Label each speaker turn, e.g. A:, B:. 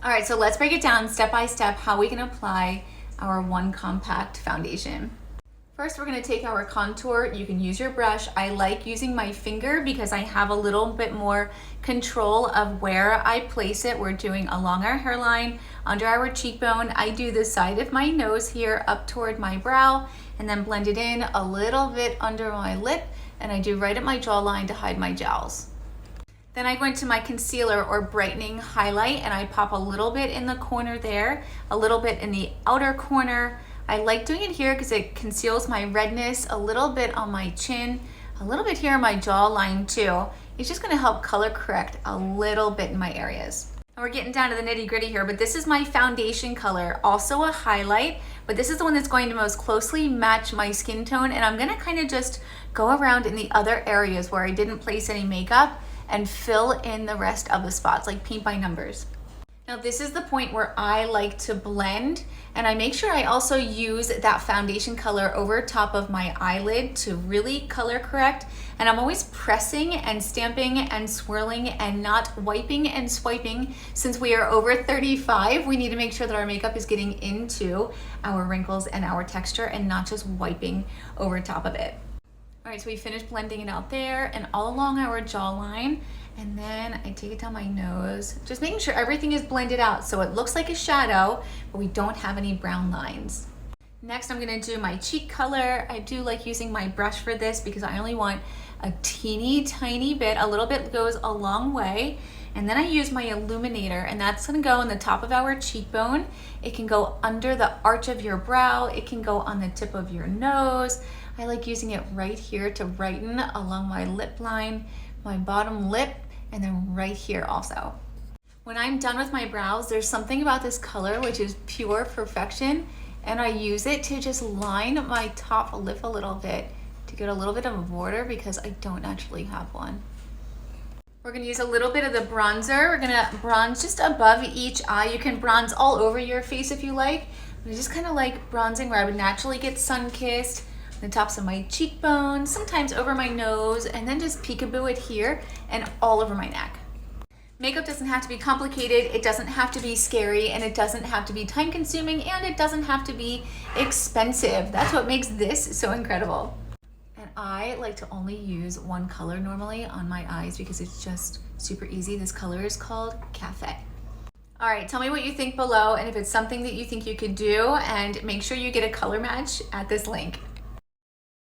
A: All right, so let's break it down step by step how we can apply our One Compact foundation. First, we're gonna take our contour. You can use your brush. I like using my finger because I have a little bit more control of where I place it. We're doing along our hairline, under our cheekbone. I do the side of my nose here up toward my brow and then blend it in a little bit under my lip, and I do right at my jawline to hide my jowls. Then I go into my concealer or brightening highlight and I pop a little bit in the corner there, a little bit in the outer corner. I like doing it here because it conceals my redness, a little bit on my chin, a little bit here on my jawline too. It's just gonna help color correct a little bit in my areas. And we're getting down to the nitty gritty here, but this is my foundation color, also a highlight, but this is the one that's going to most closely match my skin tone, and I'm gonna kind of just go around in the other areas where I didn't place any makeup and fill in the rest of the spots, like paint by numbers. Now this is the point where I like to blend, and I make sure I also use that foundation color over top of my eyelid to really color correct. And I'm always pressing and stamping and swirling and not wiping and swiping. Since we are over 35, we need to make sure that our makeup is getting into our wrinkles and our texture and not just wiping over top of it. All right, so we finished blending it out there and all along our jawline. And then I take it down my nose, just making sure everything is blended out so it looks like a shadow, but we don't have any brown lines. Next, I'm gonna do my cheek color. I do like using my brush for this because I only want a teeny tiny bit. A little bit goes a long way. And then I use my illuminator, and that's gonna go on the top of our cheekbone. It can go under the arch of your brow. It can go on the tip of your nose. I like using it right here to brighten along my lip line, my bottom lip, and then right here also. When I'm done with my brows, there's something about this color which is pure perfection, and I use it to just line my top lip a little bit to get a little bit of a border because I don't naturally have one. We're gonna use a little bit of the bronzer. We're gonna bronze just above each eye. You can bronze all over your face if you like, but I just kind of like bronzing where I would naturally get sun-kissed, the tops of my cheekbones, sometimes over my nose, and then just peekaboo it here and all over my neck. Makeup doesn't have to be complicated, it doesn't have to be scary, and it doesn't have to be time consuming, and it doesn't have to be expensive. That's what makes this so incredible. And I like to only use one color normally on my eyes because it's just super easy. This color is called Cafe. All right, tell me what you think below and if it's something that you think you could do, and make sure you get a color match at this link.